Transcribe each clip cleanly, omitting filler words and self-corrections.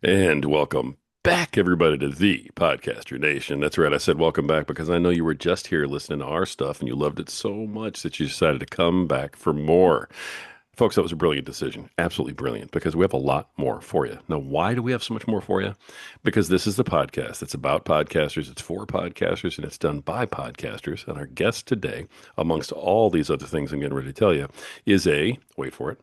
And welcome back, everybody, to the Podcaster Nation. That's right. I said welcome back because I know you were just here listening to our stuff and you loved it so much that you decided to come back for more. Folks, that was a brilliant decision. Absolutely brilliant because we have a lot more for you. Now, why do we have so much more for you? Because this is the podcast. It's about podcasters, it's for podcasters, and it's done by podcasters. And our guest today, amongst all these other things I'm getting ready to tell you, is wait for it,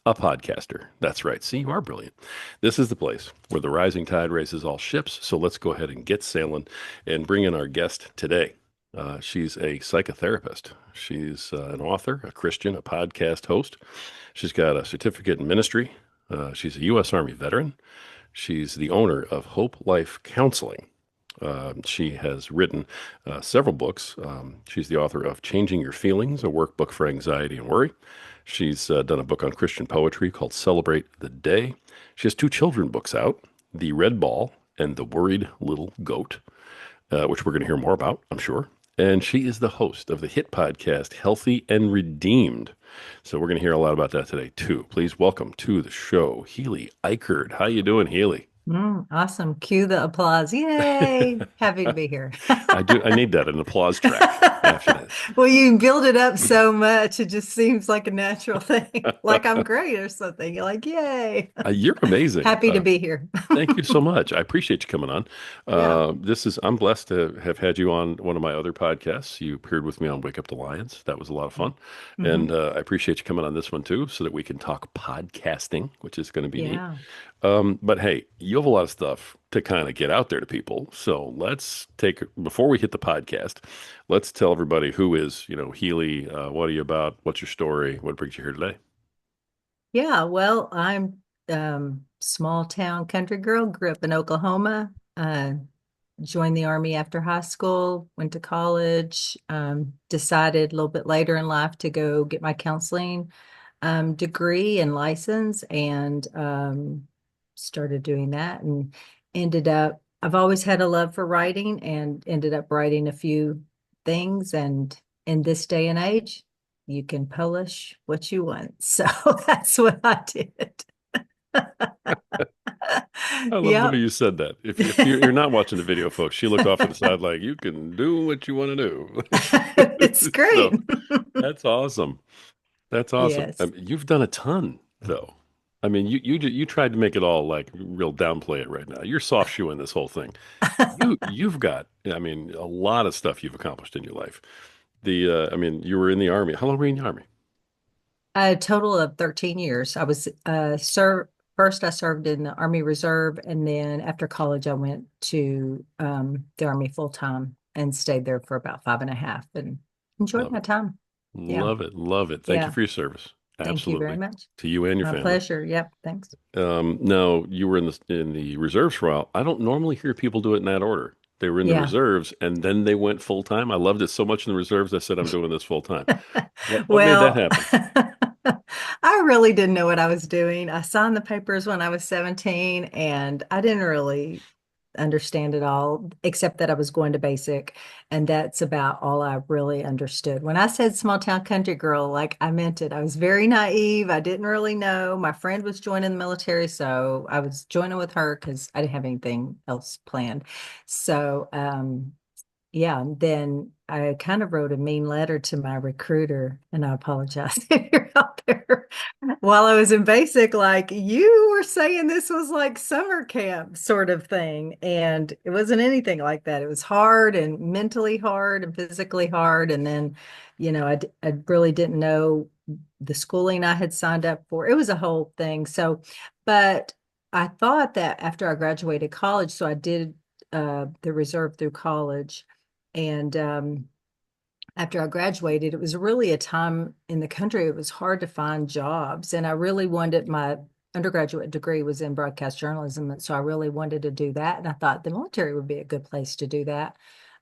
a podcaster. That's right. See, you are brilliant. This is the place where the rising tide raises all ships. So let's go ahead and get sailing and bring in our guest today. She's a psychotherapist. She's an author, a Christian, a podcast host. She's got a certificate in ministry. She's a U.S. Army veteran. She's the owner of Hope Life Counseling. She has written several books. She's the author of Changing Your Feelings, a workbook for anxiety and worry. She's done a book on Christian poetry called Celebrate the Day. She has two children books out, The Red Ball and The Worried Little Goat, which we're going to hear more about, I'm sure. And she is the host of the hit podcast Healthy and Redeemed. So we're going to hear a lot about that today, too. Please welcome to the show, Healey Ikerd. How you doing, Healey? Awesome. Cue the applause. Yay. Happy to be here. I do. I need that, an applause track after that. Well, you build it up so much, it just seems like a natural thing. Like I'm great or something. You're like, yay. You're amazing. Happy to be here. Thank you so much. I appreciate you coming on. Yeah. I'm blessed to have had you on one of my other podcasts. You appeared with me on Wake Up the Lions. That was a lot of fun. Hmm. And I appreciate you coming on this one too, so that we can talk podcasting, which is going to be neat. Yeah. But hey, you have a lot of stuff to kind of get out there to people. So before we hit the podcast, let's tell everybody who is, Healy. What are you about? What's your story? What brings you here today? Yeah. Well, I'm small town country girl, grew up in Oklahoma, joined the Army after high school, went to college, decided a little bit later in life to go get my counseling degree and license and started doing that and I've always had a love for writing and ended up writing a few things. And in this day and age, you can publish what you want. So that's what I did. I love the way Yep. you said that. If you're not watching the video, folks, she looked off to the side like you can do what you want to It's do. great. So that's awesome. That's awesome. Yes. You've done a ton, though. I mean, you tried to make it all like real downplay it right now. You're soft shoeing this whole thing. You've got, I mean, a lot of stuff you've accomplished in your life. I mean, you were in the army. How long were you in the army? A total of 13 years. I was first I served in the Army Reserve, and then after college I went to the Army full time and stayed there for about 5.5 and enjoyed Love my it, time. Yeah. love it, love it. Thank you Yeah. for your service. Thank you very Absolutely, much. to you and your My family. pleasure. Yep. Thanks. Now you were in the reserves for a while. I don't normally hear people do it in that order. They were in the Yeah. reserves and then they went full time. I loved it so much in the reserves. I said, I'm doing this full time. What made that Well, happen? I really didn't know what I was doing. I signed the papers when I was 17 and I didn't really understand it all, except that I was going to basic. And that's about all I really understood. When I said small town country girl, like I meant it. I was very naive. I didn't really know. My friend was joining the military, so I was joining with her because I didn't have anything else planned. So, yeah, then I kind of wrote a mean letter to my recruiter, and I apologize if you're out there. While I was in basic, like you were saying this was like summer camp sort of thing, and it wasn't anything like that. It was hard and mentally hard and physically hard. And then, I really didn't know the schooling I had signed up for. It was a whole thing. So, but I thought that after I graduated college, so I did the reserve through college. And after I graduated, it was really a time in the country, it was hard to find jobs. And I really wanted my undergraduate degree was in broadcast journalism. And so I really wanted to do that. And I thought the military would be a good place to do that.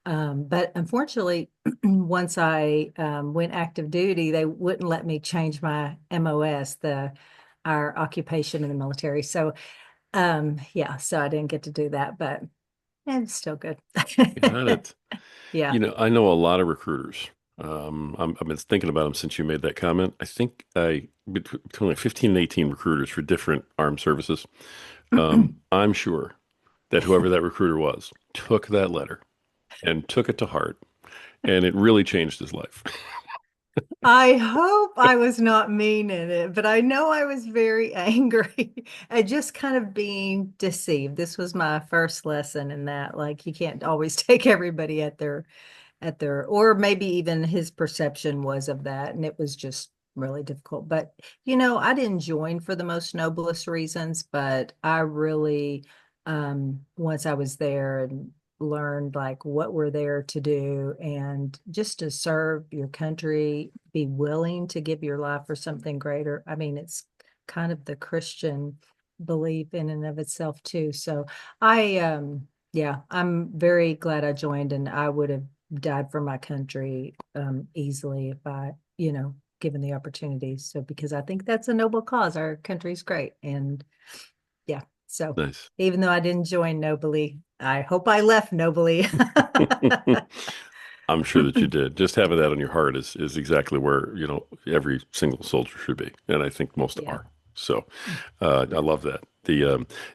But unfortunately, once I went active duty, they wouldn't let me change my MOS, our occupation in the military. So yeah, so I didn't get to do that, but it's still good. Got it. Yeah. I know a lot of recruiters. I've been thinking about them since you made that comment. I think between like 15 and 18 recruiters for different armed services. I'm sure that whoever that recruiter was took that letter and took it to heart, and it really changed his life. I hope I was not mean in it, but I know I was very angry at just kind of being deceived. This was my first lesson in that, like, you can't always take everybody at their, or maybe even his perception was of that, and it was just really difficult. But I didn't join for the most noblest reasons, but I really, once I was there and learned like what we're there to do and just to serve your country, be willing to give your life for something greater. I mean, it's kind of the Christian belief in and of itself too. So yeah, I'm very glad I joined, and I would have died for my country easily if I, given the opportunity. So because I think that's a noble cause. Our country's great. And yeah, so Nice. even though I didn't join nobly, I hope I left nobly. I'm sure that you did. Just having that on your heart is exactly where, every single soldier should be. And I think most Yeah. are. So I love that.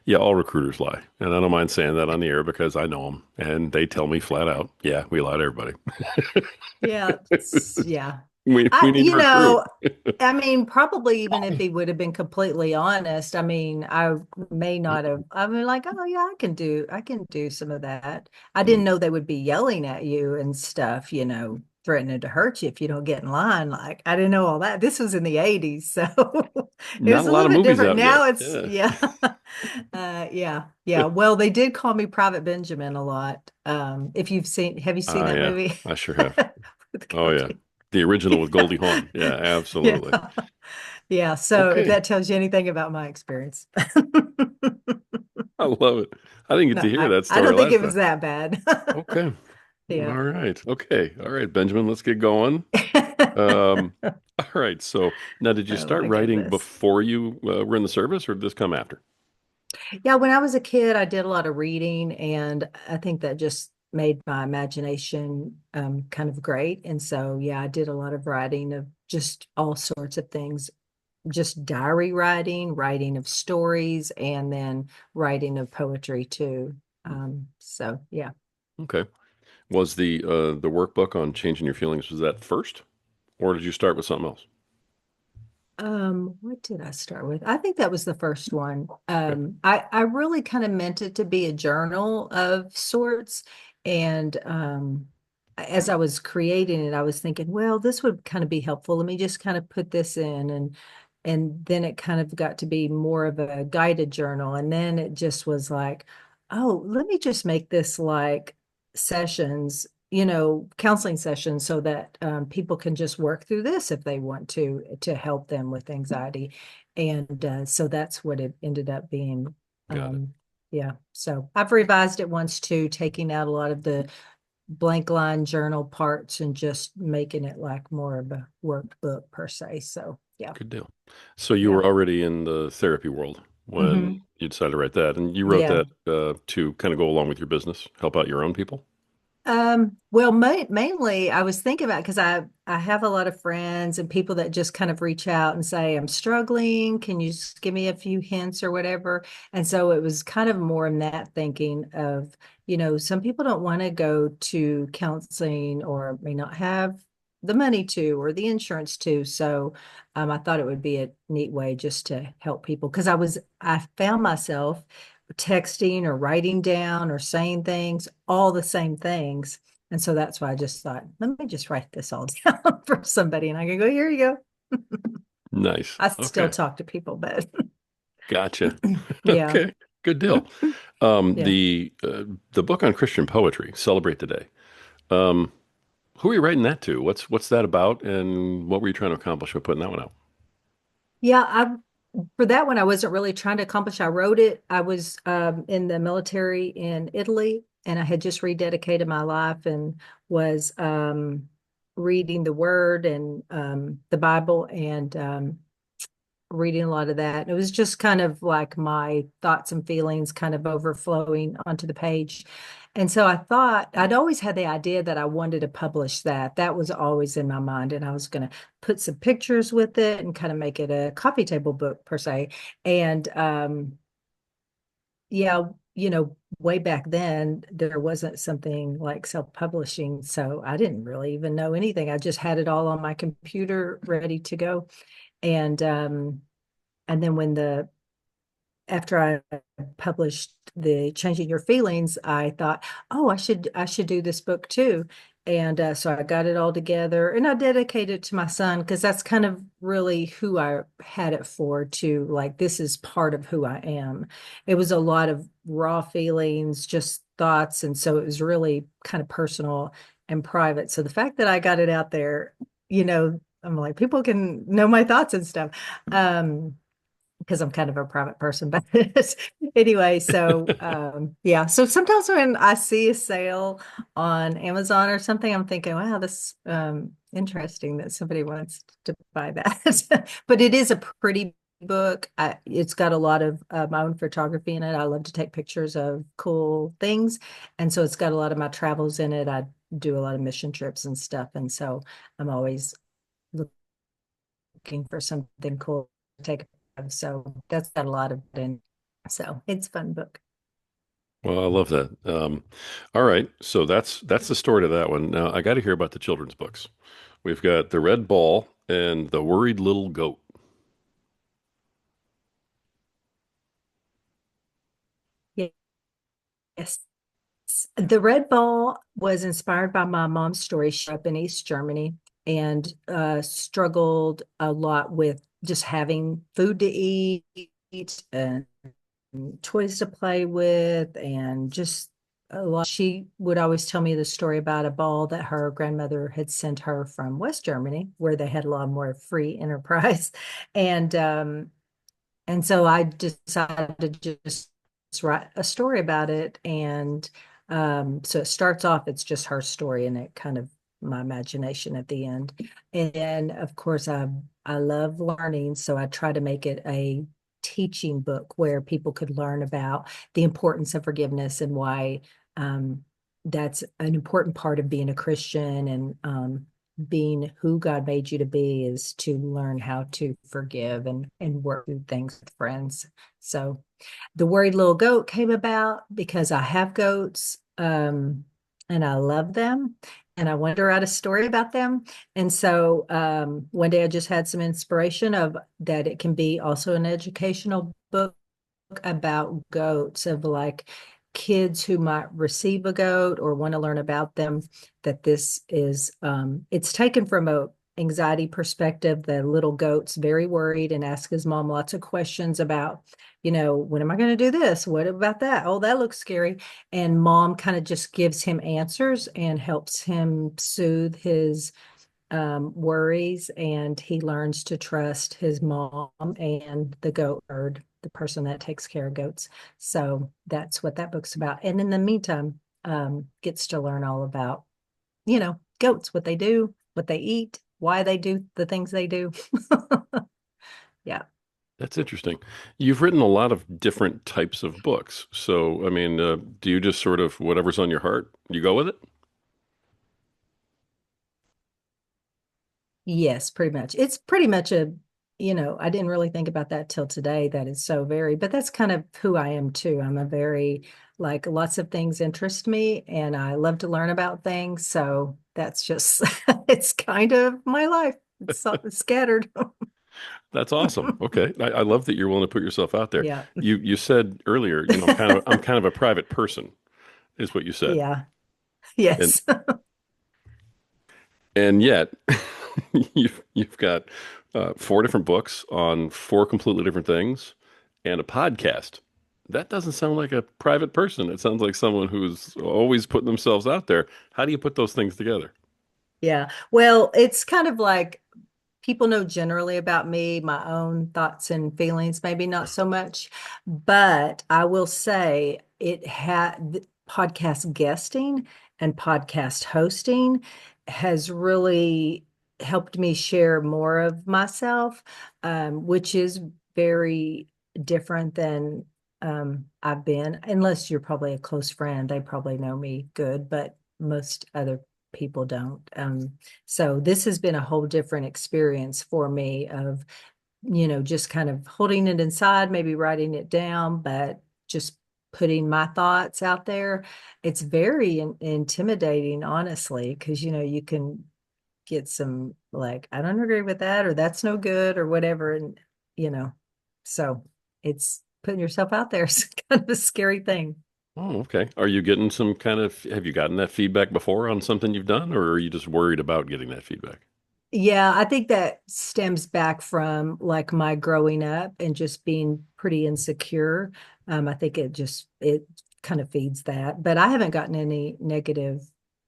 Yeah, all recruiters lie. And I don't mind saying that on the air because I know them and they tell me flat out, yeah, we lie to everybody. Yeah. Yeah. We need to recruit. I mean, probably even if he would have been completely honest, I mean, I may not have, I mean, like, oh yeah, I can do some of that. I didn't know they would be yelling at you and stuff, threatening to hurt you if you don't get in line. Like, I didn't know all that. This was in the 80s, so it Not was a a lot little of bit movies different. out yet. Now it's, Yeah. yeah. Yeah. Well, they did call me Private Benjamin a lot. If have you seen that Yeah, movie? I sure have. With Oh yeah. Goldie? The original with Goldie Hawn. Yeah, absolutely. Yeah. Yeah. So if Okay. that tells you anything about my experience. I love it. I didn't get No, to hear that I story don't think last it time. was that bad. Okay. Yeah. All right. Okay. All right, Benjamin, let's get going. All right. So now, did you Oh start my writing goodness. before you were in the service, or did this come after? Yeah, when I was a kid, I did a lot of reading, and I think that just made my imagination kind of great. And so, yeah, I did a lot of writing of just all sorts of things, just diary writing, writing of stories, and then writing of poetry too. So, yeah. Okay. Was the workbook on changing your feelings, was that first, or did you start with something else? What did I start with? I think that was the first one. Okay. I really kind of meant it to be a journal of sorts. And as I was creating it, I was thinking, well, this would kind of be helpful. Let me just kind of put this in, and then it kind of got to be more of a guided journal. And then it just was like, oh, let me just make this like sessions, counseling sessions, so that people can just work through this if they want to help them with anxiety. And so that's what it ended up being. Got it. Um, yeah. So I've revised it once too, taking out a lot of the blank line journal parts and just making it like more of a workbook per se. So yeah, Good deal. So you yeah. were already in the therapy world when Hmm. you decided to write that, and you wrote Yeah. that to kind of go along with your business, help out your own people. Well, mainly I was thinking about because I have a lot of friends and people that just kind of reach out and say, I'm struggling. Can you just give me a few hints or whatever? And so it was kind of more in that thinking of, some people don't want to go to counseling or may not have the money to or the insurance to. So I thought it would be a neat way just to help people because I found myself texting or writing down or saying things, all the same things. And so that's why I just thought, let me just write this all down for somebody. And I can go, here you go. Nice. I still Okay. talk to people, but Gotcha. yeah, Okay. Good deal. yeah. The book on Christian poetry, Celebrate the Day. Um, who are you writing that to? What's that about, and what were you trying to accomplish with putting that one out? Yeah, for that one, I wasn't really trying to accomplish. I wrote it. I was in the military in Italy, and I had just rededicated my life and was reading the Word and the Bible and reading a lot of that. It was just kind of like my thoughts and feelings kind of overflowing onto the page. And so I thought I'd always had the idea that I wanted to publish that. That was always in my mind. And I was going to put some pictures with it and kind of make it a coffee table book per se. And yeah, way back then, there wasn't something like self-publishing, so I didn't really even know anything. I just had it all on my computer ready to go. And and then after I published the Changing Your Feelings, I thought, oh, I should do this book too. And so I got it all together and I dedicated it to my son because that's kind of really who I had it for too. Like, this is part of who I am. It was a lot of raw feelings, just thoughts. And so it was really kind of personal and private. So the fact that I got it out there, I'm like, people can know my thoughts and stuff. Because I'm kind of a private person, but anyway, so yeah. So sometimes when I see a sale on Amazon or something, I'm thinking, wow, this interesting that somebody wants to buy that. But it is a pretty book. It's got a lot of my own photography in it. I love to take pictures of cool things, and so it's got a lot of my travels in it. I do a lot of mission trips and stuff, and so I'm always looking for something cool to take. So that's got a lot of it in. So it's a fun book. Well, I love that. All right, so that's the story to that one. Now I got to hear about the children's books. We've got The Red Ball and The Worried Little Goat. Yes. The Red Ball was inspired by my mom's story. She grew up in East Germany and struggled a lot with just having food to eat and toys to play with and just a lot. She would always tell me the story about a ball that her grandmother had sent her from West Germany, where they had a lot more free enterprise. And and so I decided to just write a story about it. And so it starts off, it's just her story and it kind of my imagination at the end. And of course, I love learning. So I try to make it a teaching book where people could learn about the importance of forgiveness and why that's an important part of being a Christian and being who God made you to be is to learn how to forgive and work through things with friends. So the worried little goat came about because I have goats and I love them and I wanted to write a story about them. And so one day I just had some inspiration of that it can be also an educational book about goats of like kids who might receive a goat or want to learn about them, that this is it's taken from a anxiety perspective. The little goat's very worried and asks his mom lots of questions about, when am I going to do this? What about that? Oh, that looks scary. And mom kind of just gives him answers and helps him soothe his worries, and he learns to trust his mom and the goat herd, the person that takes care of goats. So that's what that book's about. And in the meantime, gets to learn all about, goats, what they do, what they eat, why they do the things they do. Yeah. That's interesting. You've written a lot of different types of books. So, I mean, do you just sort of whatever's on your heart, you go with it? Yes, pretty much. It's pretty much I didn't really think about that till today, that it's so varied, but that's kind of who I am too. I'm a very, like, lots of things interest me and I love to learn about things. So that's just, it's kind of my life. It's scattered. That's awesome. Okay. I love that you're willing to put yourself out there. Yeah. You said earlier, I'm kind of a private person, is what you said. Yeah. And Yes. and yet you've got four different books on four completely different things and a podcast. That doesn't sound like a private person. It sounds like someone who's always putting themselves out there. How do you put those things together? Yeah. Well, it's kind of like people know generally about me, my own thoughts and feelings, maybe not so much, but I will say it had podcast guesting and podcast hosting has really helped me share more of myself, which is very different than I've been, unless you're probably a close friend, they probably know me good, but most other people don't. So this has been a whole different experience for me of, just kind of holding it inside, maybe writing it down, but just putting my thoughts out there, it's very intimidating, honestly, because you can get some like, I don't agree with that, or that's no good, or whatever. And, you know, so it's putting yourself out there is kind of a scary thing. Oh, okay. Are you getting some kind of, have you gotten that feedback before on something you've done, or are you just worried about getting that feedback? Yeah, I think that stems back from like my growing up and just being pretty insecure. I think it kind of feeds that, but I haven't gotten any negative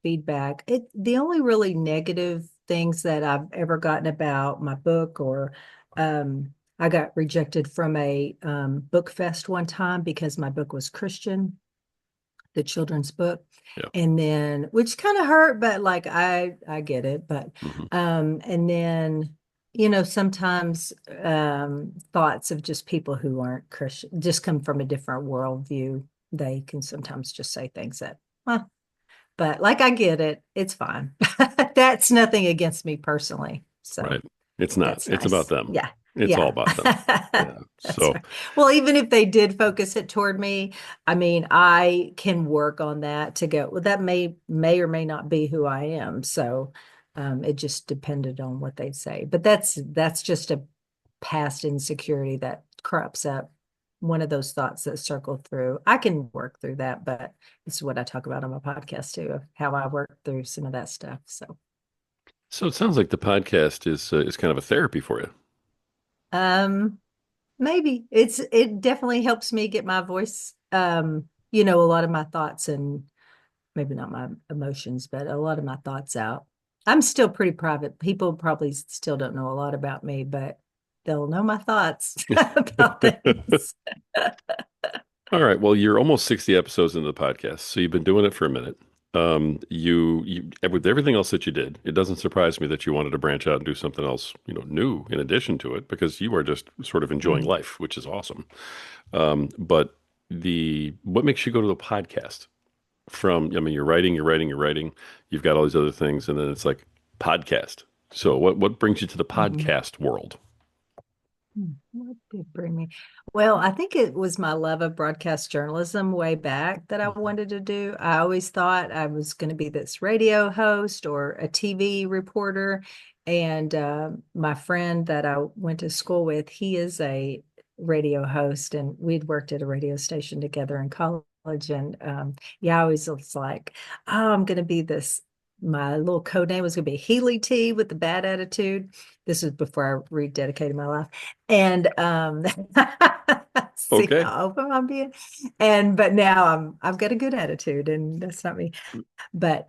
feedback. The only really negative things that I've ever gotten about my book, or I got rejected from a book fest one time because my book was Christian, the children's book. Yeah. And then, which kind of hurt, but like I get it. But Hmm. and then, sometimes thoughts of just people who aren't Christian just come from a different worldview. They can sometimes just say things that, huh, but like I get it, it's fine. That's nothing against me personally. So Right. It's not. that's It's about nice. them. Yeah. It's all Yeah. about them. Yeah. That's So, right. Well, even if they did focus it toward me, I mean, I can work on that to go, well, that may or may not be who I am. So it just depended on what they'd say. But that's just a past insecurity that crops up. One of those thoughts that circle through. I can work through that, but it's what I talk about on my podcast too, of how I work through some of that stuff. So so it sounds like the podcast is kind of a therapy for you. um maybe it definitely helps me get my voice, a lot of my thoughts, and maybe not my emotions, but a lot of my thoughts out. I'm still pretty private. People probably still don't know a lot about me, but they'll know my thoughts about things. All right. Well, you're almost 60 episodes into the podcast, so you've been doing it for a minute. You with everything else that you did, it doesn't surprise me that you wanted to branch out and do something else, new in addition to it, because you are just sort of enjoying Mhm. life, which is awesome. But the what makes you go to the podcast? I mean, you're writing, you've got all these other things, and then it's like podcast. So what brings you to the Mhm. podcast world? What did bring me? Well, I think it was my love of broadcast journalism way back that I wanted to do. I always thought I was going to be this radio host or a TV reporter. And my friend that I went to school with, he is a radio host, and we'd worked at a radio station together in college. And yeah, I always was like, oh, I'm going to be this. My little code name was going to be Healey T with the bad attitude. This is before I rededicated my life. And see Okay, how open I'm being. And but now I've got a good attitude, and that's not me. But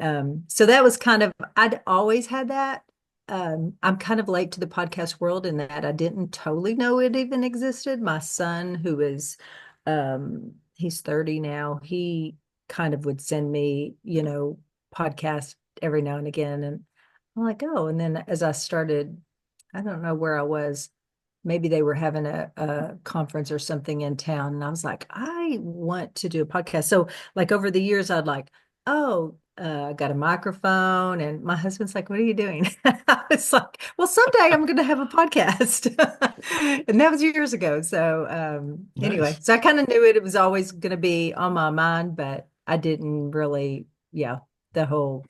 so that was kind of, I'd always had that. I'm kind of late to the podcast world in that I didn't totally know it even existed. My son, who is he's 30 now, he kind of would send me, podcasts every now and again. And I'm like, oh, and then as I started, I don't know where I was, maybe they were having a conference or something in town, and I was like, I want to do a podcast. So like over the years, I'd like, oh, I got a microphone, and my husband's like, what are you doing? I was like, well, someday I'm going to have a podcast. And that was years ago. So anyway, nice. so I kind of knew it was always going to be on my mind, but I didn't really, yeah, the whole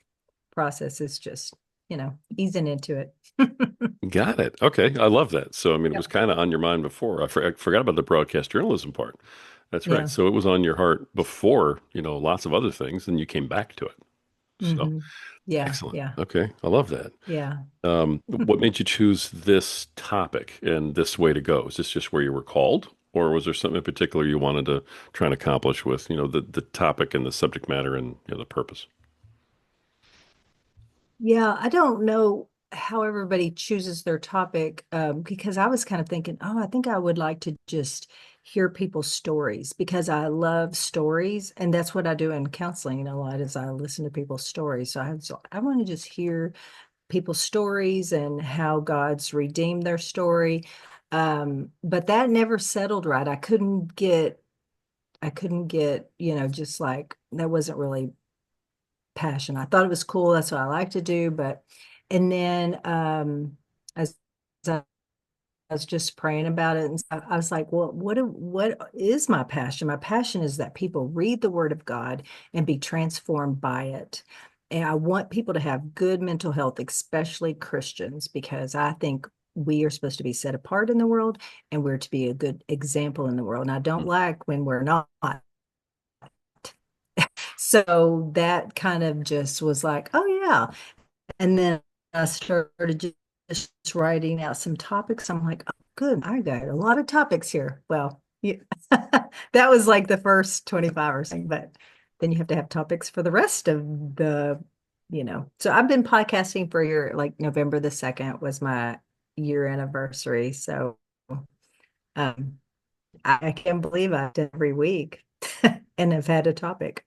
process is just, easing into it. Got it. Okay, I love that. So, I mean, it was Yep. kind of on your mind before. I forgot about the broadcast journalism part. That's right. Yeah. So it was on your heart before, lots of other things, and you came back to it. So Hmm. Yeah, excellent. yeah, Okay, I love that. yeah. What made you choose this topic and this way to go? Is this just where you were called, or was there something in particular you wanted to try and accomplish with, the topic and the subject matter and the purpose? Yeah, I don't know how everybody chooses their topic, because I was kind of thinking, oh, I think I would like to just hear people's stories because I love stories, and that's what I do in counseling a lot is I listen to people's stories. So I want to just hear people's stories and how God's redeemed their story. But that never settled right. I couldn't get, just like that wasn't really passion. I thought it was cool. That's what I like to do. But, and then as I was just praying about it, and I was like, well, what is my passion? My passion is that people read the Word of God and be transformed by it. And I want people to have good mental health, especially Christians, because I think we are supposed to be set apart in the world and we're to be a good example in the world. And I don't like when we're not. So that kind of just was like, oh yeah. And then I started just writing out some topics. I'm like, oh, good, I got a lot of topics here. Well, yeah. That was like the first 25 or something, but then you have to have topics for the rest of So I've been podcasting for a year, like November the 2nd was my year anniversary. So um, I can't believe I've done every week and have had a topic.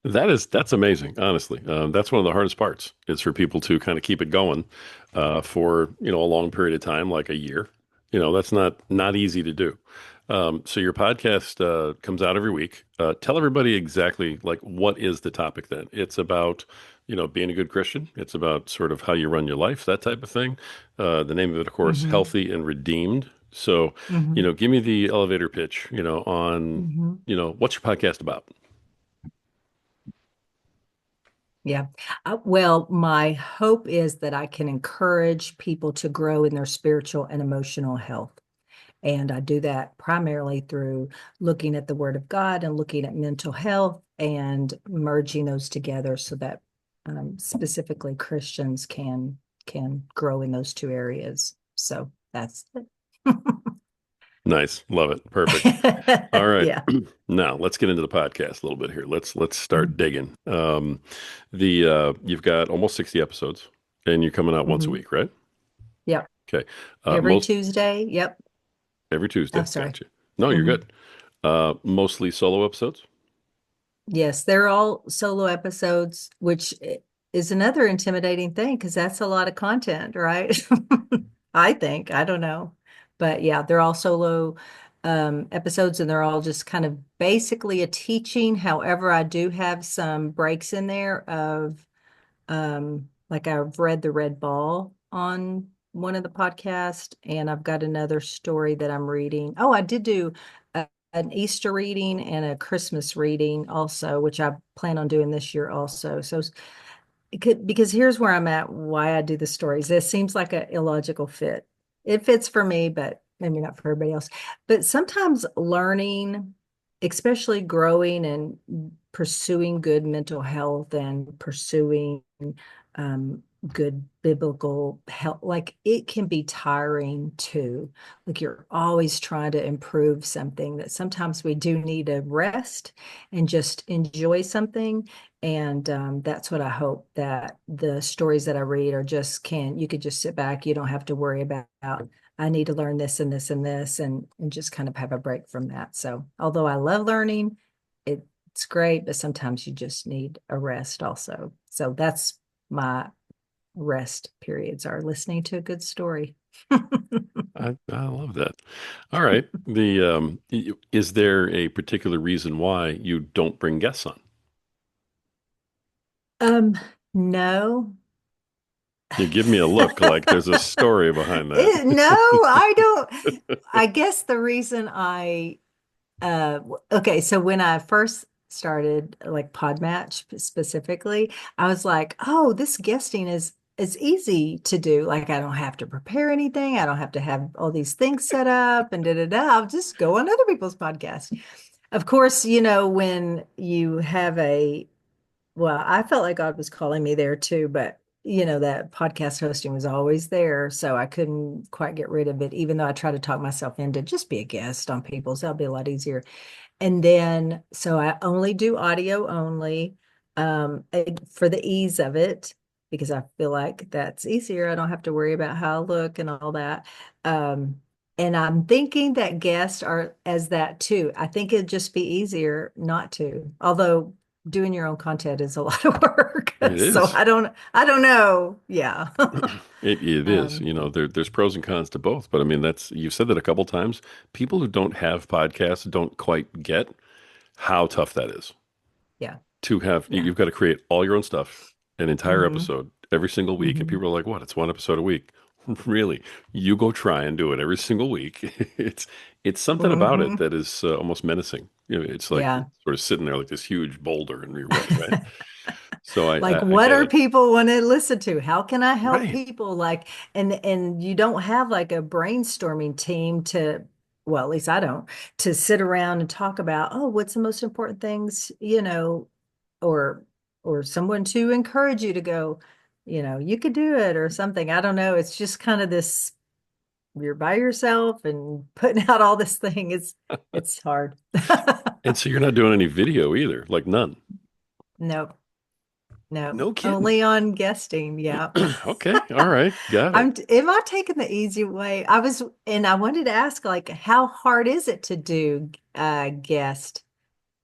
That's amazing, honestly. That's one of the hardest parts is for people to kind of keep it going for a long period of time, like a year. That's not easy to do. So your podcast comes out every week. Tell everybody exactly like what is the topic then? It's about being a good Christian. It's about sort of how you run your life, that type of thing. The name of it, of course, Hmm. Healthy and Redeemed. So Hmm. give me the elevator pitch. On Hmm. what's your podcast about? Yeah. Well, my hope is that I can encourage people to grow in their spiritual and emotional health. And I do that primarily through looking at the Word of God and looking at mental health and merging those together so that specifically Christians can grow in those two areas. So that's Nice. Love it. Perfect. All it. right. Yeah. Now let's get into the podcast a little bit here. Let's start digging. The You've got almost 60 episodes and you're coming out once a Hmm. week, right? Yep. Okay. Every Most Tuesday. Yep. every Oh, Tuesday. sorry. Gotcha. No, you're Hmm. good. Mostly solo episodes. Yes, they're all solo episodes, which is another intimidating thing because that's a lot of content, right? I think, I don't know. But yeah, they're all solo episodes and they're all just kind of basically a teaching. However, I do have some breaks in there of like I've read The Red Ball on one of the podcasts, and I've got another story that I'm reading. Oh, I did do an Easter reading and a Christmas reading also, which I plan on doing this year also. So because here's where I'm at, why I do the stories. This seems like an illogical fit. It fits for me, but maybe not for everybody else. But sometimes learning, especially growing and pursuing good mental health and pursuing um, good biblical health, like it can be tiring too. Like you're always trying to improve something that sometimes we do need a rest and just enjoy something. And that's what I hope that the stories that I read are just you could just sit back. You don't have to worry about, I need to learn this and this and this and just kind of have a break from that. So although I love learning, it's great, but sometimes you just need a rest also. So that's my rest periods are listening to a good story. I love that. All right. Is there a particular reason why you don't bring guests on? Um, no. You give me a look like there's a story behind that. No, I don't. I guess the reason okay, so when I first started like Podmatch specifically, I was like, oh, this guesting is easy to do. Like I don't have to prepare anything. I don't have to have all these things set up and da da da. I'll just go on other people's podcasts. Of course, when you have well, I felt like God was calling me there too, but that podcast hosting was always there. So I couldn't quite get rid of it, even though I try to talk myself into just be a guest on people's. That'll be a lot easier. And then, so I only do audio only for the ease of it, because I feel like that's easier. I don't have to worry about how I look and all that. Um, and I'm thinking that guests are as that too. I think it'd just be easier not to, although doing your own content is a lot of work. It So is. I don't know. Yeah. It is. Um, There's pros and cons to both, but I mean you've said that a couple times. People who don't have podcasts don't quite get how tough that is yeah. to have. Yeah. You've got to create all your own stuff, an entire Hmm. episode every single week, and Hmm. people are like, "What? It's one episode a week." Really, you go try and do it every single week. It's something about it Hmm. that is almost menacing. It's like Yeah. sort of sitting there like this huge boulder in your way, right? So Like, I what get are it. people want to listen to? How can I help Right. people? Like, and you don't have like a brainstorming team to, well, at least I don't, to sit around and talk about, oh, what's the most important things, or someone to encourage you to go, you could do it or something. I don't know. It's just kind of this, you're by yourself and putting out all this thing. It's hard. And so you're not doing any video either, like none. Nope. Nope. No kidding. Only on guesting. Yeah. Okay. All right. Got it. Am I taking the easy way? And I wanted to ask, like, how hard is it to do guest?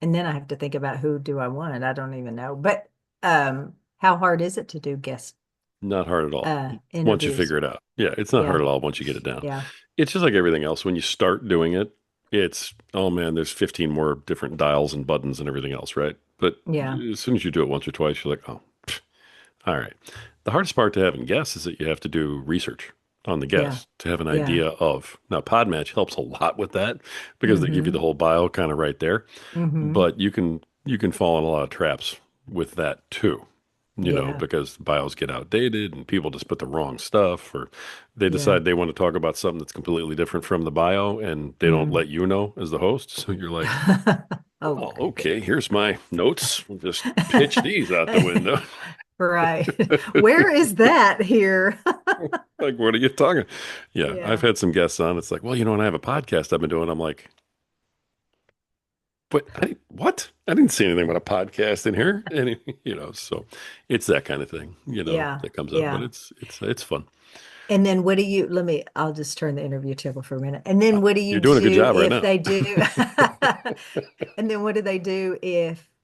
And then I have to think about who do I want? I don't even know. But how hard is it to do guest Not hard at all. Once you interviews? figure it out. Yeah, it's not hard Yeah. at all once you get it down. Yeah. It's just like everything else. When you start doing it, it's, oh man, there's 15 more different dials and buttons and everything else, right? But Yeah. as soon as you do it once or twice, you're like, oh, all right. The hardest part to having guests is that you have to do research on the Yeah. guest to have an Yeah. idea of. Now, Podmatch helps a lot with that because they give you the Mm-hmm. whole bio kind of right there. Mm-hmm. But you can fall in a lot of traps with that too. Yeah. Because bios get outdated and people just put the wrong stuff, or they Yeah. decide they want to talk about something that's completely different from the bio and they don't Mm. let you know as the host. So you're like, Oh, oh, okay, here's my notes. We'll just pitch these out the window. right. Where is that here? Like, what are you talking? Yeah, I've Yeah. had some guests on. It's like, well, when I have a podcast I've been doing. I'm like, but what? I didn't see anything about a podcast in here. And so it's that kind of thing, Yeah. that comes up. But Yeah. it's fun. And then I'll just turn the interview table for a minute. And then what do you You're doing a good do job right if now. they do? And then what do they do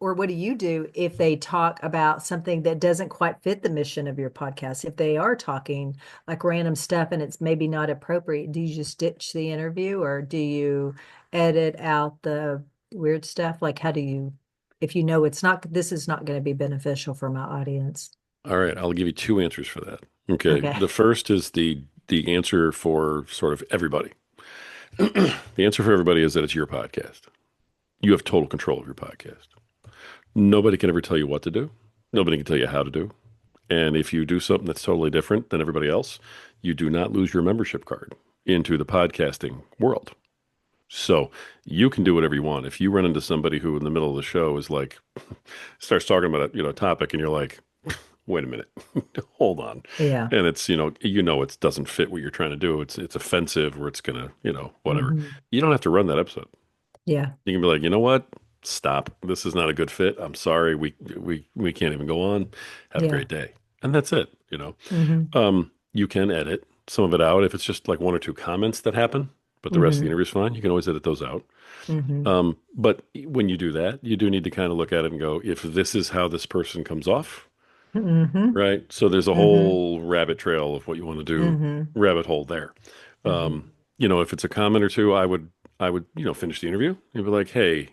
or what do you do if they talk about something that doesn't quite fit the mission of your podcast? If they are talking like random stuff and it's maybe not appropriate, do you just ditch the interview or do you edit out the weird stuff? Like, if you know this is not going to be beneficial for my audience? All right, I'll give you two answers for that. Okay, Okay. the first is the answer for sort of everybody. The answer for everybody is that it's your podcast. You have total control of your podcast. Nobody can ever tell you what to do. Nobody can tell you how to do. And if you do something that's totally different than everybody else, you do not lose your membership card into the podcasting world. So you can do whatever you want. If you run into somebody who in the middle of the show is like starts talking about a topic and you're like, wait a minute, hold on. Yeah. And it's, it doesn't fit what you're trying to do. It's offensive or it's gonna, whatever. Hmm. You don't have to run that episode. Yeah. You can be like, you know what? Stop. This is not a good fit. I'm sorry. We can't even go on. Have a Yeah. great day. And that's it. Hmm. You can edit some of it out if it's just like one or two comments that happen, but the rest of the Hmm. interview is fine. You can always edit those out. Hmm. But when you do that, you do need to kind of look at it and go, if this is how this person comes off, Hmm. right? So there's a Hmm. whole rabbit trail of what you want to do, Hmm. rabbit hole there. Hmm. If it's a comment or two, I would, finish the interview and be like, hey,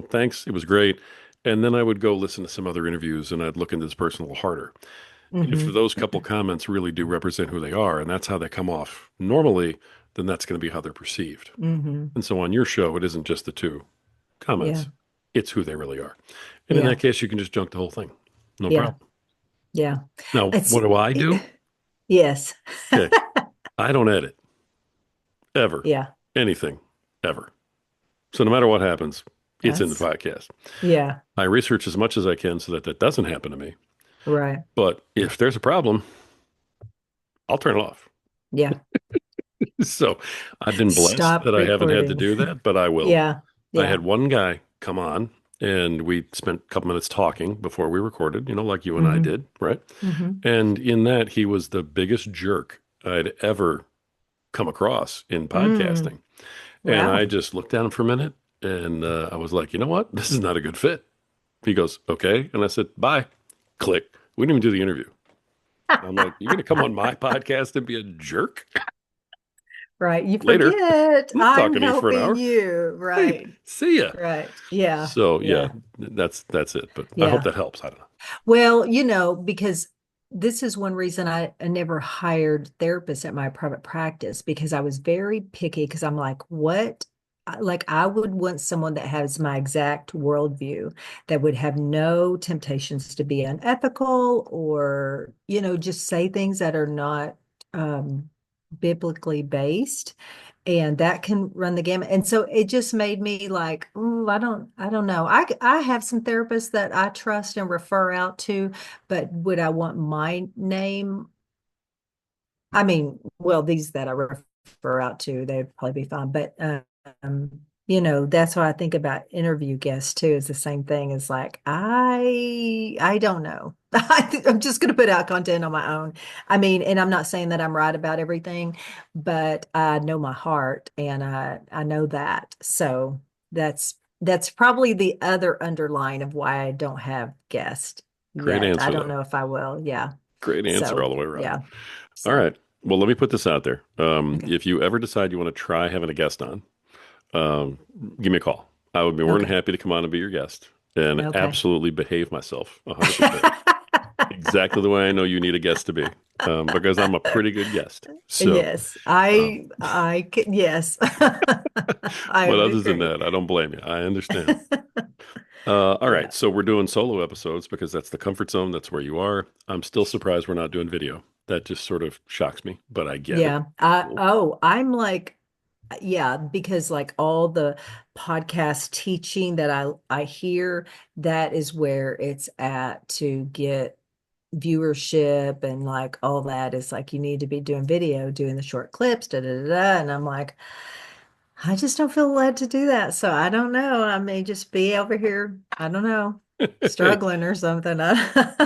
thanks, it was great. And then I would go listen to some other interviews and I'd look into this person a little harder. If Hmm. those couple comments really do represent who they are and that's how they come off normally, then that's going to be how they're perceived. Hmm. And so on your show, it isn't just the two Yeah. comments, it's who they really are. And in Yeah. that case, you can just junk the whole thing. No Yeah. problem. Yeah. Now, It's what do I do? yes. Okay. I don't edit ever, Yeah. anything, ever. So no matter what happens, it's in the That's podcast. yeah. I research as much as I can so that that doesn't happen to me. Right. But if there's a problem, I'll turn it off. Yeah. So I've been blessed Stop that I haven't had to recording. do that, but I will. Yeah. I Yeah. had one guy come on and we spent a couple minutes talking before we recorded, like you and I Hmm. did, right? Hmm. And in that, he was the biggest jerk I'd ever come across in Mm. podcasting. And I Wow. just looked at him for a minute and I was like, you know what? This is not a good fit. He goes, okay. And I said, bye. Click. We didn't even do the interview. I'm like, you're going to come on my podcast and be a jerk Right. You later? forget I'm not I'm talking to you for an helping hour. you. Right. Right. See ya. Right. Yeah. So yeah, Yeah. that's it. But I hope Yeah. that helps. I don't know. Well, because this is one reason I never hired therapists at my private practice because I was very picky because I'm like, what? Like I would want someone that has my exact worldview, that would have no temptations to be unethical or, just say things that are not biblically based. And that can run the gamut. And so it just made me like, ooh, I don't know. I have some therapists that I trust and refer out to, but would I want my name? I mean, well, these that I refer out to, they'd probably be fine. But that's what I think about interview guests too, is the same thing as like, I don't know. I'm just gonna put out content on my own. I mean, and I'm not saying that I'm right about everything, but I know my heart and I know that. So that's probably the other underline of why I don't have guests Great yet. I answer, don't though. know if I will. Yeah. Great answer all So the way around. yeah. All So right. Well, let me put this out there. okay. If you ever decide you want to try having a guest on, um, give me a call. I would be more than Okay. happy to come on and be your guest and Okay. absolutely behave myself 100%. Exactly the way I know you need a guest to be, because I'm a pretty good guest. So, Yes, um, I can, yes. I but would other than agree. that, I don't blame you. I understand. All right. Yeah. So we're doing solo episodes because that's the comfort zone. That's where you are. I'm still surprised we're not doing video. That just sort of shocks me, but I get it. Yeah. Cool. I'm like, yeah, because like all the podcast teaching that I hear, that is where it's at to get viewership and like all that is like you need to be doing video, doing the short clips, da da da da. And I'm like, I just don't feel led to do that. So I don't know. I may just be over here, I don't know, Hey, struggling or something.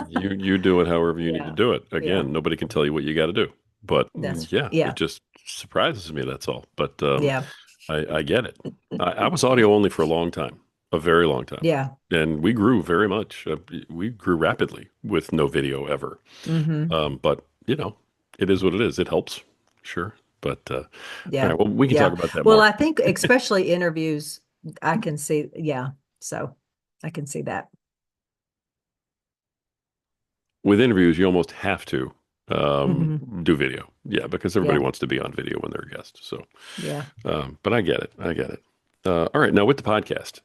you do it however you need to Yeah. do it. Yeah. Again, nobody can tell you what you got to do. But yeah, it Yeah. just surprises me. That's all. But Yeah. I get it. I was audio only for a long time, a very long time, Yeah. and we grew very much. We grew rapidly with no video ever. Hmm. But it is what it is. It helps, sure. But all Yeah. right, well, we can talk Yeah. about that Well, more. I think especially interviews, I can see, yeah. So I can see that. With interviews, you almost have to Hmm. do video, yeah, because everybody Yeah. wants to be on video when they're a guest. So, Yeah. but I get it. I get it. All right, now with the podcast,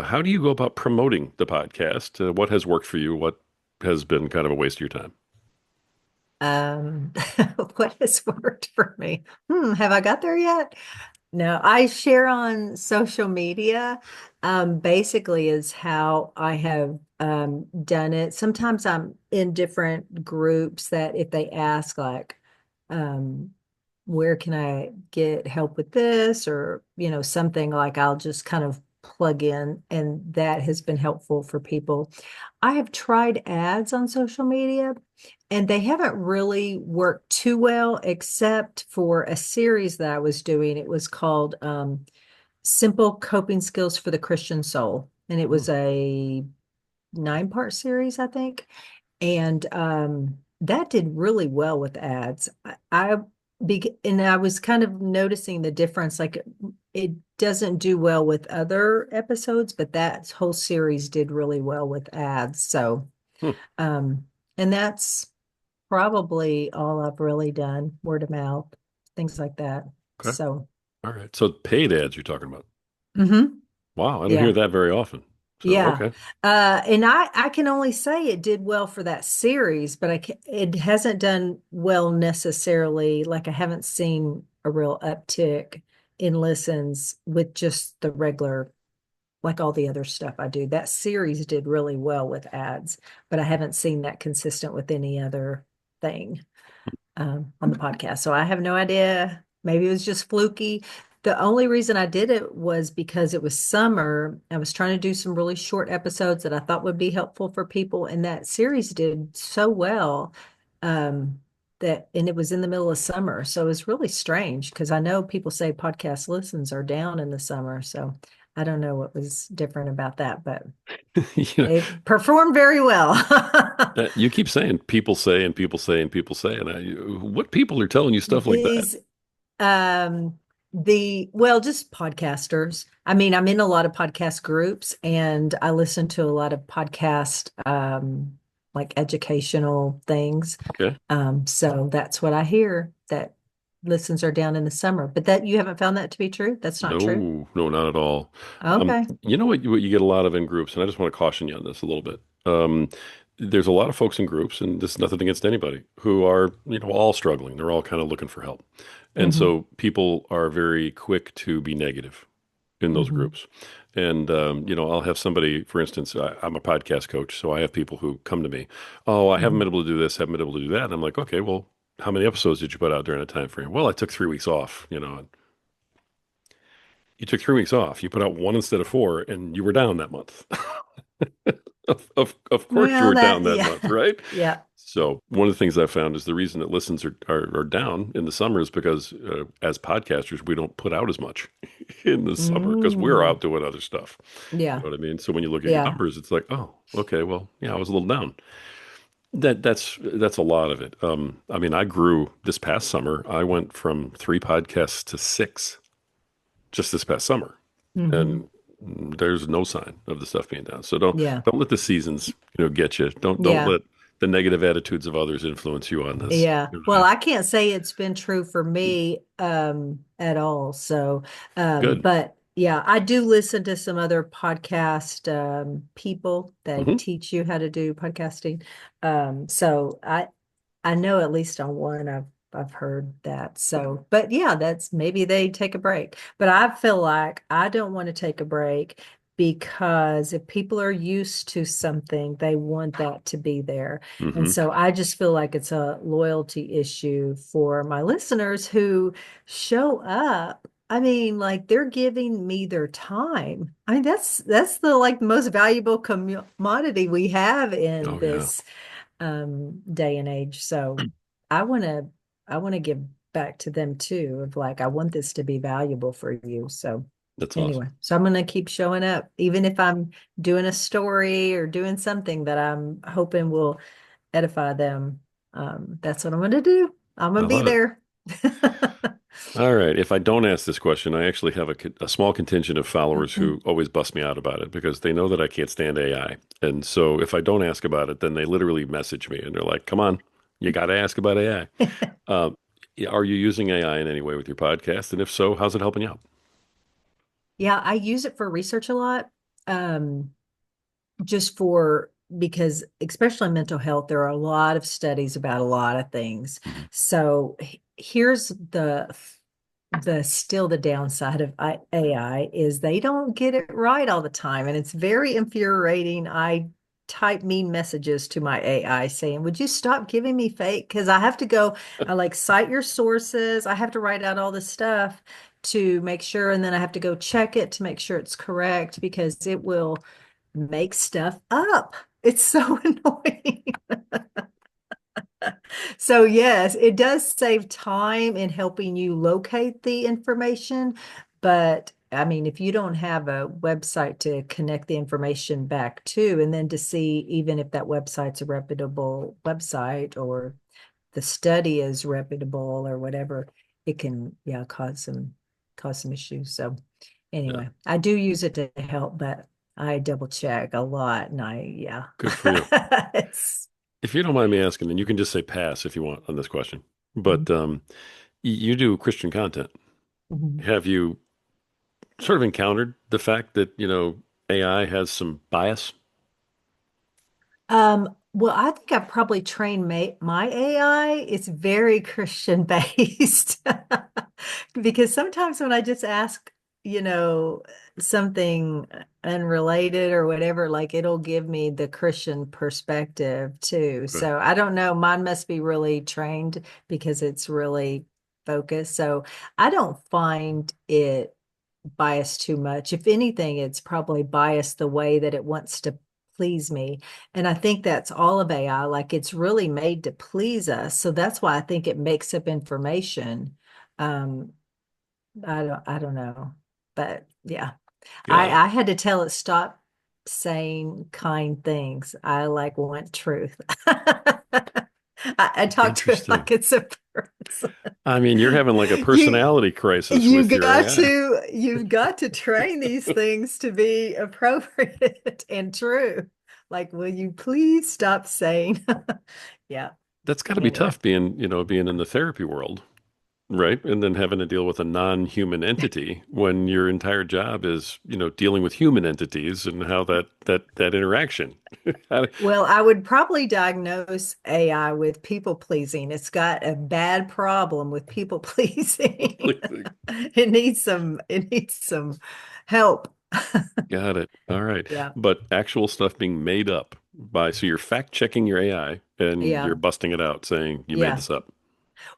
how do you go about promoting the podcast? What has worked for you? What has been kind of a waste of your time? Um, what has worked for me? Have I got there yet? No, I share on social media, basically is how I have done it. Sometimes I'm in different groups that if they ask like, um, where can I get help with this or, something like I'll just kind of plug in and that has been helpful for people. I have tried ads on social media and they haven't really worked too well, except for a series that I was doing. It was called Simple Coping Skills for the Christian Soul. And it Hmm. was a 9-part series, I think. And that did really well with ads. And I was kind of noticing the difference. Like it doesn't do well with other episodes, but that whole series did really well with ads. So, Hmm. um, and that's probably all I've really done, word of mouth, things like that. Okay. So, All right. So paid ads you're talking about. mhm, Wow, I don't hear yeah, that very often. So yeah. okay. And I can only say it did well for that series, but it hasn't done well necessarily. Like I haven't seen a real uptick in listens with just the regular, like all the other stuff I do. That series did really well with ads, but I haven't seen that consistent with any other thing. On the podcast. So I have no idea. Maybe it was just fluky. The only reason I did it was because it was summer. I was trying to do some really short episodes that I thought would be helpful for people, and that series did so well. Um, and it was in the middle of summer. So it was really strange because I know people say podcast listens are down in the summer. So I don't know what was different about that, but You know, it performed very well. you keep saying people say and people say and people say, and what people are telling you stuff like that? These Um, well, just podcasters. I mean, I'm in a lot of podcast groups and I listen to a lot of podcast. like educational things. Okay. So that's what I hear, that listens are down in the summer. But that you haven't found that to be true? That's not true. No, no, not at all. Okay. You know what you get a lot of in groups, and I just want to caution you on this a little bit. There's a lot of folks in groups, and this is nothing against anybody, who are, all struggling. They're all kind of looking for help. And Hmm. so people are very quick to be negative in those Hmm. groups. And, I'll have somebody, for instance, I'm a podcast coach, so I have people who come to me, oh, I haven't Hmm. been able to do this, haven't been able to do that. And I'm like, okay, well, how many episodes did you put out during that time frame? Well, I took 3 weeks off, You took 3 weeks off. You put out one instead of four, and you were down that month. Of course you Well, were down that, that yeah. month, right? Yeah. So one of the things I've found is the reason that listens are down in the summer is because as podcasters, we don't put out as much in the summer because we're Mm. out doing other stuff. You Yeah. know what I mean? So when you look at your Yeah. numbers, it's like, oh, okay, well, yeah, I was a little down. That's a lot of it. I mean, I grew this past summer. I went from 3 podcasts to 6 just this past summer, Hmm. and there's no sign of the stuff being down. So don't Yeah. don't let the seasons, get you. Don't Yeah. let the negative attitudes of others influence you on this. Yeah. You know what I Well, mean? I can't say it's been true for me at all. So Good. but yeah, I do listen to some other podcast people that Hmm. teach you how to do podcasting. So I know at least on one I've heard that. So, but yeah, that's maybe they take a break. But I feel like I don't want to take a break because if people are used to something, they want that to be there. And Hmm. so I just feel like it's a loyalty issue for my listeners who show up. I mean, like they're giving me their time. I mean, that's the like most valuable commodity we have in Oh yeah, this day and age. So I want to I want to give back to them too of like I want this to be valuable for you. So that's anyway, awesome. so I'm going to keep showing up even if I'm doing a story or doing something that I'm hoping will edify them. That's what I'm going to do. I'm I going to be love it. there. All right. If I don't ask this question, I actually have a small contingent of followers who always bust me out about it because they know that I can't stand AI. And so if I don't ask about it, then they literally message me and they're like, come on, you got to ask about AI. Uh, are you using AI in any way with your podcast? And if so, how's it helping you out? Yeah, I use it for research a lot. Um, just for because especially mental health, there are a lot of studies about a lot of things. Mhm. So here's the still the downside of AI is they don't get it right all the time, and it's very infuriating. I type mean messages to my AI saying, "Would you stop giving me fake?" Because I have to go, I like cite your sources. I have to write out all this stuff to make sure, and then I have to go check it to make sure it's correct because it will make stuff up. It's so annoying. So yes, it does save time in helping you locate the information, but I mean, if you don't have a website to connect the information back to, and then to see even if that website's a reputable website or the study is reputable or whatever, it can, yeah, cause some issues. So Yeah, anyway, I do use it to help, but I double check a lot and yeah. good for you. It's If you don't mind me asking, then you can just say pass if you want on this question. But you do Christian content. Mhm. Have you sort of encountered the fact that, AI has some bias? Well, I think I probably trained my AI. It's very Christian based because sometimes when I just ask, you know, something unrelated or whatever, like it'll give me the Christian perspective too. Okay. So I don't know. Mine must be really trained because it's really focused. So I don't find it biased too much. If anything, it's probably biased the way that it wants to please me. And I think that's all of AI. Like it's really made to please us. So that's why I think it makes up information. Um, I don't know. But yeah, I Got it. I had to tell it stop saying kind things. I like want truth. I talk to it Interesting. like it's a person. I mean, you're having like a You personality crisis you with your got AI. to you've got to train these things to be appropriate and true. Like, will you please stop saying? Yeah. That's got to be Anyway. tough being, being in the therapy world, right? And then having to deal with a non-human entity when your entire job is, dealing with human entities and how that interaction. How- Well, I would probably diagnose AI with people pleasing. It's got a bad problem with people pleasing. It needs some help. Got it. All right. Yeah. But actual stuff being made up so you're fact checking your AI and you're Yeah. busting it out saying you made Yeah. this up.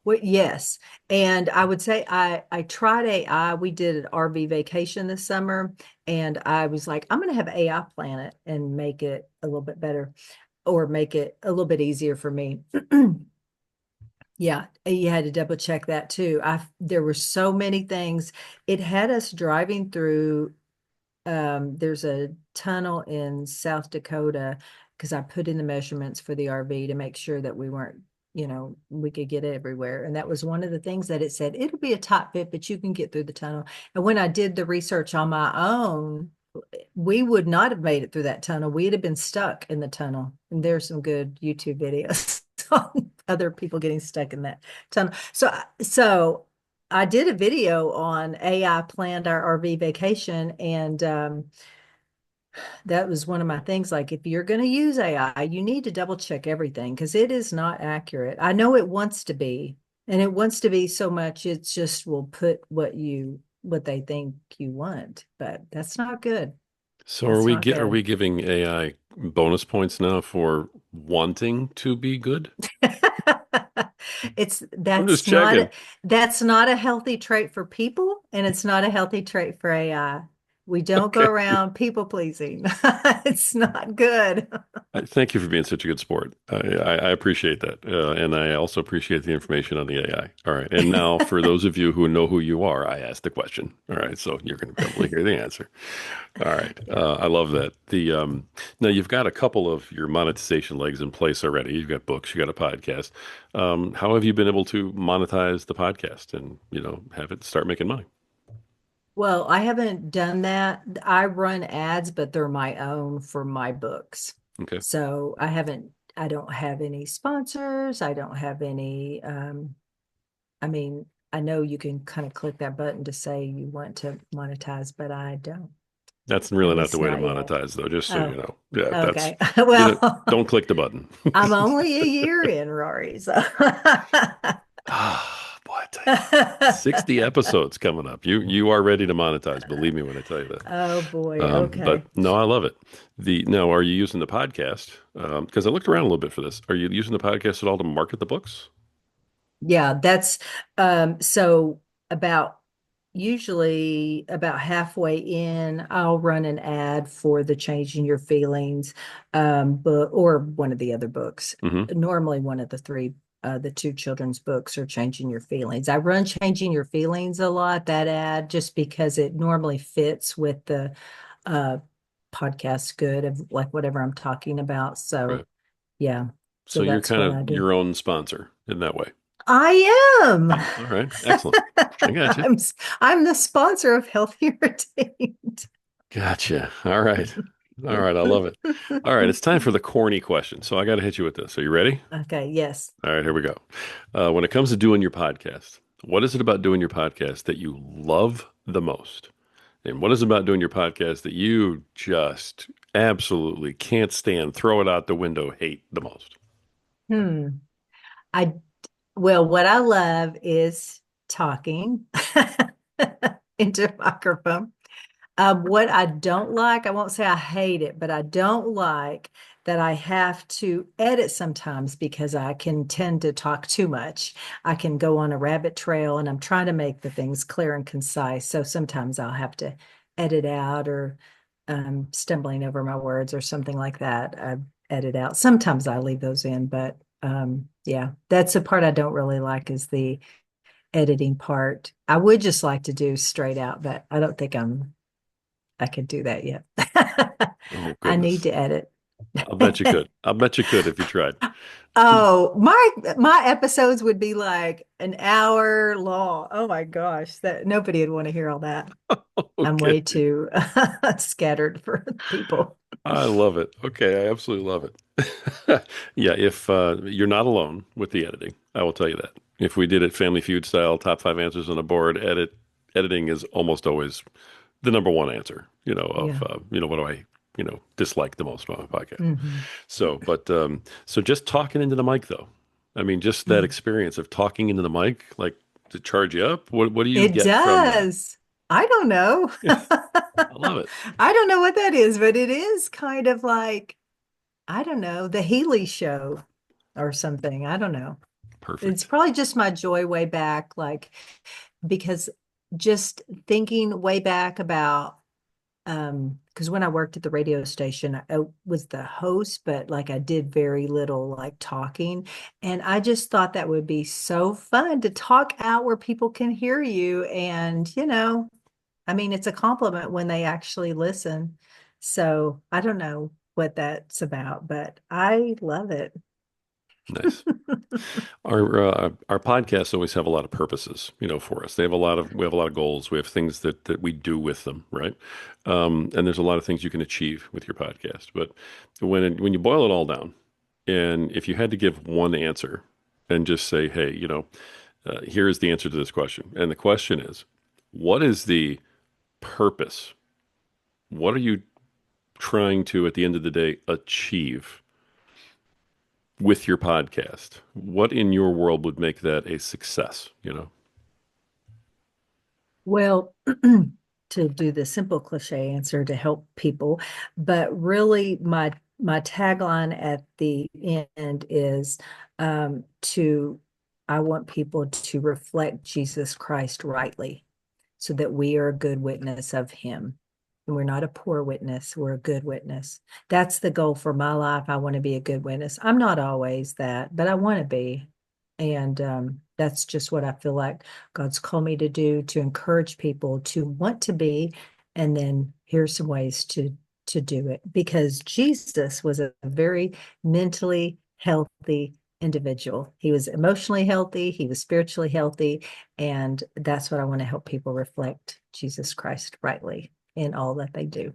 Well, yes. And I would say I tried AI. We did an RV vacation this summer, and I was like, I'm going to have AI plan it and make it a little bit better or make it a little bit easier for me. Yeah, you had to double check that too. There were so many things. It had us driving through there's a tunnel in South Dakota because I put in the measurements for the RV to make sure that we weren't, we could get everywhere. And that was one of the things that it said, it'll be a tight fit, but you can get through the tunnel. And when I did the research on my own, we would not have made it through that tunnel. We'd have been stuck in the tunnel. And there's some good YouTube videos on other people getting stuck in that tunnel. So I did a video on AI planned our RV vacation, and that was one of my things. Like, if you're going to use AI, you need to double check everything because it is not accurate. I know it wants to be, and it wants to be so much, it just will put what they think you want, but that's not good. So That's not are good. we giving AI bonus points now for wanting to be good? It's I'm just checking. that's not a healthy trait for people, and it's not a healthy trait for AI. We don't go Okay. around people pleasing. It's not good. Thank you for being such a good sport. I appreciate that. And I also appreciate the information on the AI. All right. And now, for those of you who know who you are, I asked the question. All right. So you're going to be able to hear the answer. All right. I love that. Now you've got a couple of your monetization legs in place already. You've got books, you got a podcast. How have you been able to monetize the podcast and, have it start making money? Well, I haven't done that. I run ads, but they're my own for my books. Okay. So I don't have any sponsors. I don't have any, I mean, I know you can kind of click that button to say you want to monetize, but I don't. That's really At not the least way to not yet. monetize, though, just so you Oh, know. Yeah, okay. Well, don't click the button. I'm only a year in, Rory. So Ah, boy, I tell you, 60 episodes coming up. You are ready to monetize. Believe me when I tell you that. oh boy. But Okay. no, I love it. Now, are you using the podcast? Because I looked around a little bit for this. Are you using the podcast at all to market the books? Yeah, that's so about usually about halfway in, I'll run an ad for the Changing Your Feelings book or one of the other books. Hmm. Normally one of the three, the two children's books are Changing Your Feelings. I run Changing Your Feelings a lot, that ad, just because it normally fits with the uh podcast good of like whatever I'm talking about. So Right. yeah, So so you're that's kind what of I do. your own sponsor in that way. I am. Oh, all right. Excellent. I got you. I'm I'm the sponsor of Healthy Retained. Gotcha. All right. All right. I love it. All right. It's time for the corny question. So I got to hit you with this. Are you ready? Okay, yes. All right. Here we go. When it comes to doing your podcast, what is it about doing your podcast that you love the most? And what is it about doing your podcast that you just absolutely can't stand, throw it out the window, hate the most? Hmm. I well, what I love is talking into a microphone. What I don't like, I won't say I hate it, but I don't like that I have to edit sometimes because I can tend to talk too much. I can go on a rabbit trail and I'm trying to make the things clear and concise. So sometimes I'll have to edit out or stumbling over my words or something like that. I edit out. Sometimes I leave those in, but yeah, that's the part I don't really like is the editing part. I would just like to do straight out, but I don't think I could do that yet. Oh, I need goodness. to edit. I'll bet you could. I'll bet you could if you tried. Oh, my episodes would be like an hour long. Oh my gosh, that nobody would want to hear all that. I'm way Okay. too scattered for people. I love it. Okay, I absolutely love it. Yeah, if you're not alone with the editing, I will tell you that. If we did it Family Feud style, top five answers on a board, editing is almost always the number one answer. Yeah. What do I, dislike the most about my podcast? Hmm. So just talking into the mic though, I mean, just that Mm. experience of talking into the mic, like to charge you up. What do you It get from that? does. I don't know. I love it. I don't know what that is, but it is kind of like, I don't know, the Healey show or something. I don't know. It's Perfect. probably just my joy way back, like, because just thinking way back about, because when I worked at the radio station, I was the host, but like I did very little like talking. And I just thought that would be so fun to talk out where people can hear you. And, I mean, it's a compliment when they actually listen. So I don't know what that's about, but I love it. Nice. Our podcasts always have a lot of purposes, for us. We have a lot of goals. We have things that we do with them, right? And there's a lot of things you can achieve with your podcast. But when you boil it all down, and if you had to give one answer and just say, hey, here is the answer to this question, and the question is, what is the purpose? What are you trying to, at the end of the day, achieve with your podcast? What in your world would make that a success? Well, to do the simple cliche answer to help people, but really my tagline at the end is to I want people to reflect Jesus Christ rightly so that we are a good witness of him. And we're not a poor witness, we're a good witness. That's the goal for my life. I want to be a good witness. I'm not always that, but I want to be. And that's just what I feel like God's called me to do, to encourage people to want to be. And then here's some ways to do it. Because Jesus was a very mentally healthy individual. He was emotionally healthy, he was spiritually healthy, and that's what I want to help people reflect Jesus Christ rightly in all that they do.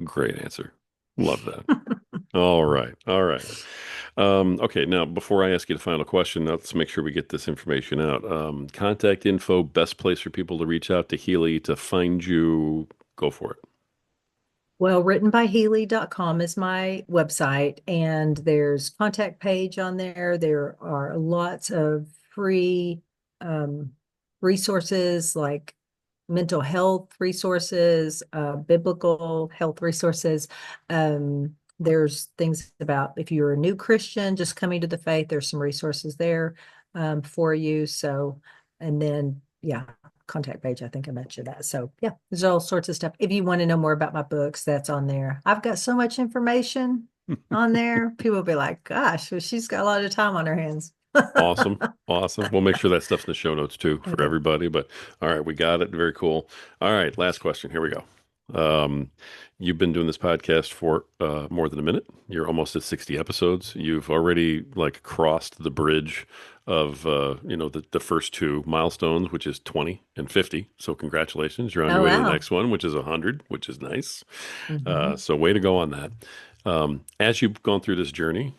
Great answer. Love that. All right. All right. Okay. Now, before I ask you the final question, let's make sure we get this information out. Contact info, best place for people to reach out to Healey to find you. Go for it. Well, writtenbyhealy.com is my website, and there's contact page on there. There are lots of free um, resources like mental health resources, biblical health resources. There's things about if you're a new Christian just coming to the faith, there's some resources there for you. So, and then, yeah, contact page. I think I mentioned that. So yeah, there's all sorts of stuff. If you want to know more about my books, that's on there. I've got so much information on there. People will be like, gosh, well, she's got a lot of time on her hands. Awesome. Awesome. We'll make sure that stuff's in the show notes too for Okay. everybody. But all right, we got it. Very cool. All right, last question. Here we go. Um, you've been doing this podcast for more than a minute. You're almost at 60 episodes. You've already like crossed the bridge of the first two milestones, which is 20 and 50. So congratulations. You're on your Oh, way to the wow. next one, which is 100, which is nice. Hmm. So way to go on that. As you've gone through this journey,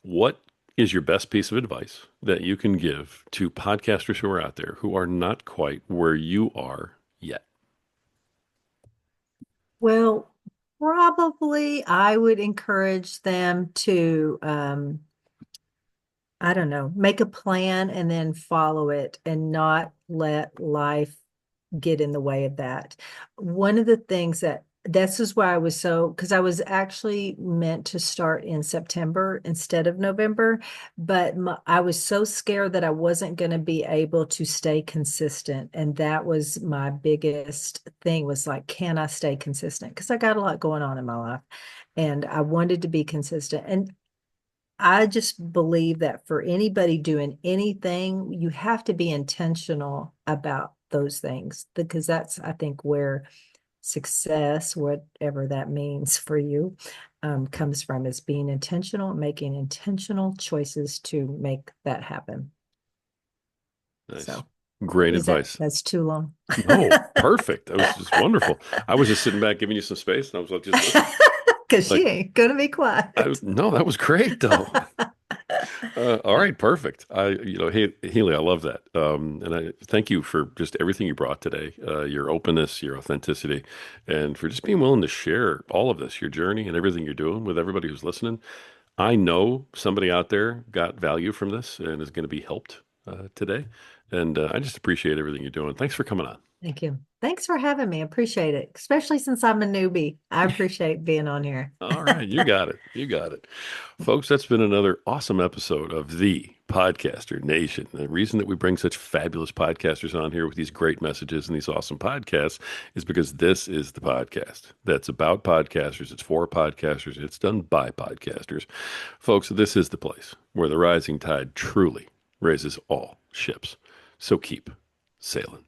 what is your best piece of advice that you can give to podcasters who are out there who are not quite where you are yet? Well, probably I would encourage them to I don't know, make a plan and then follow it and not let life get in the way of that. One of the things that this is why I was so, because I was actually meant to start in September instead of November, but I was so scared that I wasn't going to be able to stay consistent. And that was my biggest thing was like, can I stay consistent? Because I got a lot going on in my life and I wanted to be consistent. And I just believe that for anybody doing anything, you have to be intentional about those things because that's, I think, where success, whatever that means for you, comes from is being intentional, making intentional choices to make that happen. Nice. So, Great Is that advice. that's too long? No, perfect. That was just wonderful. I was just sitting back giving you some space and I was like, just listen. Because she Like, ain't gonna be quiet. no, that was great though. All right, perfect. Hey, Healy, I love that. And I thank you for just everything you brought today, your openness, your authenticity, and for just being willing to share all of this, your journey and everything you're doing with everybody who's listening. I know somebody out there got value from this and is going to be helped today. And I just appreciate everything you're doing. Thanks for coming on. Thank you. Thanks for having me. Appreciate it. Especially since I'm a newbie. I appreciate being on here. All right, you got it. You got it. Folks, that's been another awesome episode of the Podcaster Nation. The reason that we bring such fabulous podcasters on here with these great messages and these awesome podcasts is because this is the podcast that's about podcasters. It's for podcasters. It's done by podcasters. Folks, this is the place where the rising tide truly raises all ships. So keep sailing.